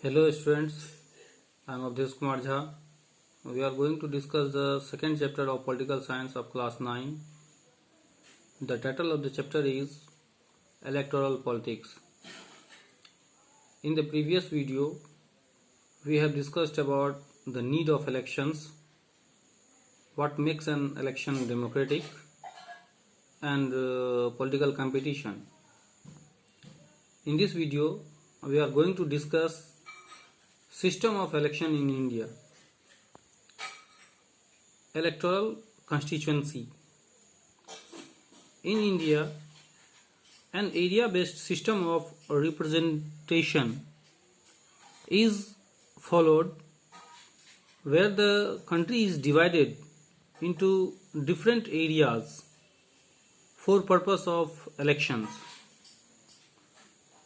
Hello students, I am Avdesh Kumar Jha. We are going to discuss the second chapter of Political Science of class 9. The title of the chapter is Electoral Politics. In the previous video, we have discussed about the need of elections, what makes an election democratic, and political competition. In this video, we are going to discuss system of election in India. Electoral constituency. In India, an area-based system of representation is followed where the country is divided into different areas for purpose of elections,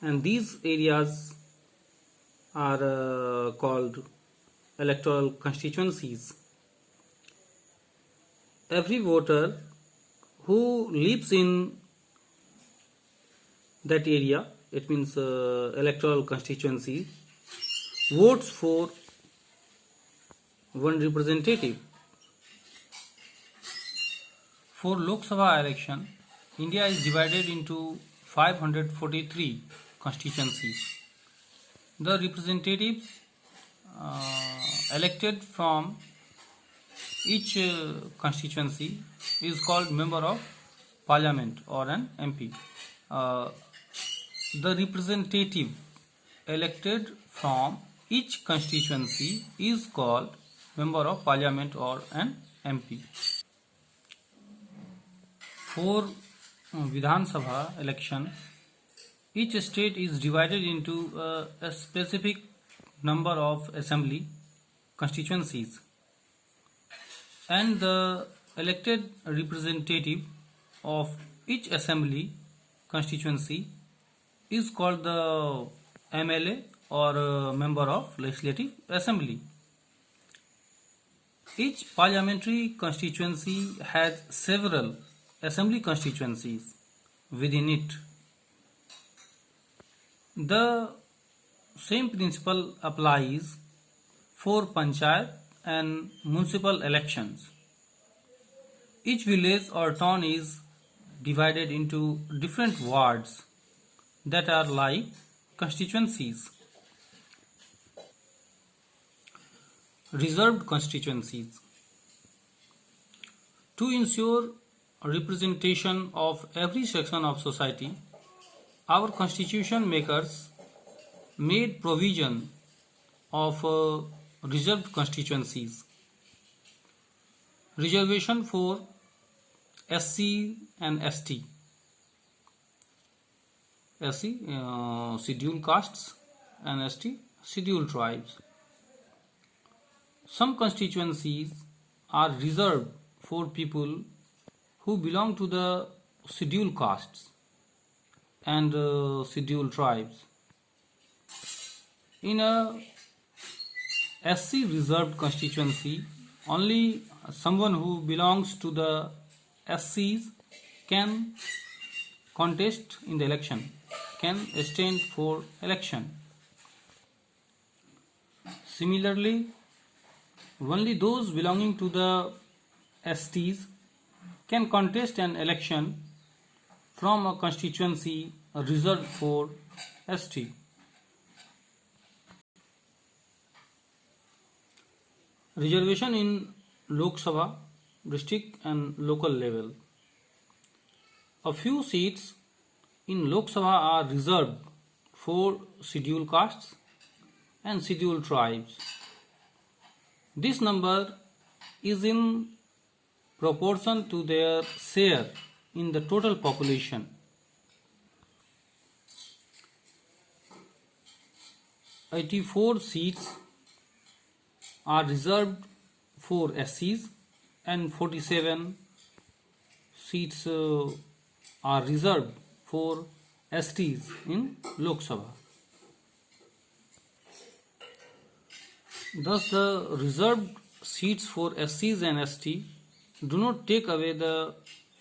and these areas are called electoral constituencies. Every voter who lives in that area, it means electoral constituency, votes for one representative. For Lok Sabha election, India is divided into 543 constituencies. The representatives elected from each constituency is called member of parliament or an MP. The representative elected from each constituency is called member of parliament or an MP. For Vidhan Sabha election, each state is divided into a specific number of assembly constituencies, and the elected representative of each assembly constituency is called the MLA or member of legislative assembly. Each parliamentary constituency has several assembly constituencies within it. The same principle applies for panchayat and municipal elections. Each village or town is divided into different wards that are like constituencies. Reserved constituencies. To ensure representation of every section of society, our constitution makers made provision of reserved constituencies. Reservation for SC and ST. SC scheduled castes and ST scheduled tribes. Some constituencies are reserved for people who belong to the scheduled castes and scheduled tribes. In a SC reserved constituency, only someone who belongs to the SCs can contest in the election, can stand for election. Similarly, only those belonging to the STs can contest an election from a constituency reserved for ST. Reservation in Lok Sabha, district and local level. A few seats in Lok Sabha are reserved for scheduled castes and scheduled tribes. This number is in proportion to their share in the total population. 84 seats are reserved for SCs and 47 seats are reserved for STs in Lok Sabha. Thus, the reserved seats for SCs and ST do not take away the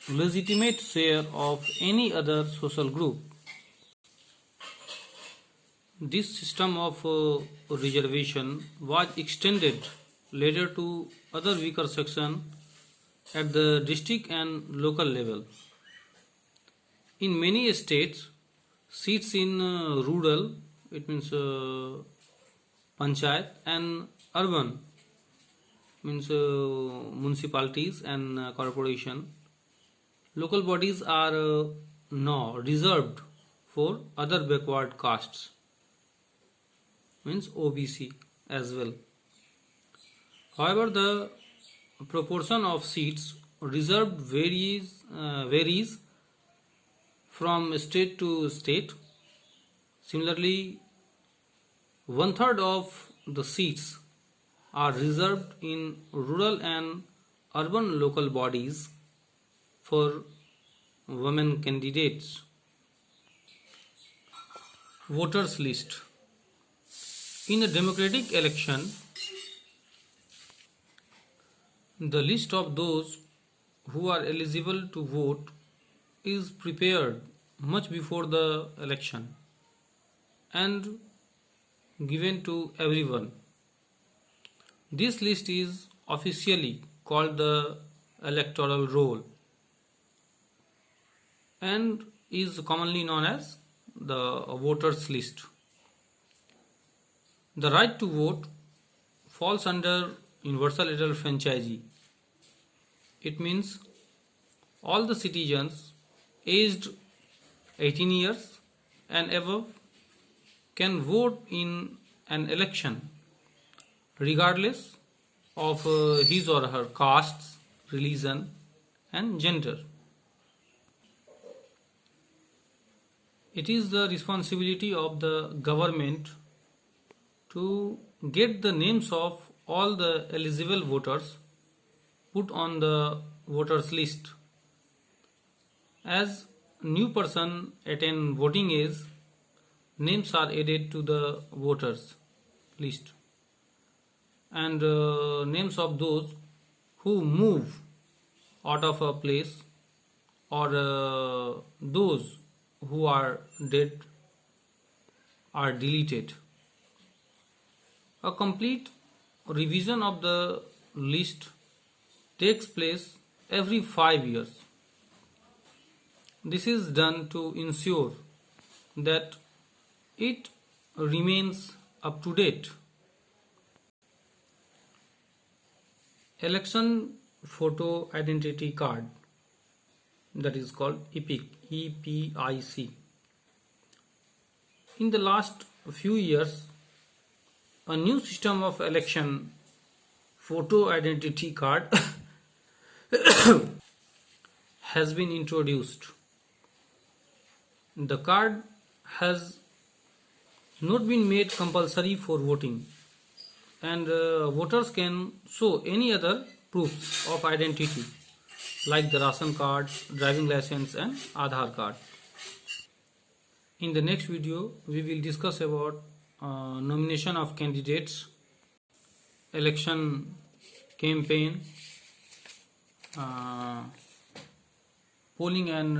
legitimate share of any other social group. This system of reservation was extended later to other weaker sections at the district and local level. In many states, seats in rural, it means panchayat, and urban, means municipalities and corporation, local bodies are now reserved for other backward castes, means OBC as well. However, the proportion of seats reserved varies from state to state. Similarly, one third of the seats are reserved in rural and urban local bodies for women candidates. Voters list. In a democratic election, the list of those who are eligible to vote is prepared much before the election and given to everyone. This list is officially called the electoral roll and is commonly known as the voters list. The right to vote falls under universal adult franchisee. It means all the citizens aged 18 years and above can vote in an election regardless of his or her caste, religion and gender. It is the responsibility of the government to get the names of all the eligible voters put on the voters list. As new person attain voting age, names are added to the voters list, and names of those who move out of a place or those who are dead are deleted. A complete revision of the list takes place every 5 years. This is done to ensure that it remains up to date. Election photo identity card, that is called EPIC, EPIC. In the last few years, a new system of election photo identity card has been introduced. The card has not been made compulsory for voting, and voters can show any other proofs of identity like the ration card, driving license and Aadhaar card. In the next video, we will discuss about nomination of candidates, election campaign, polling and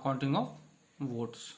counting of votes.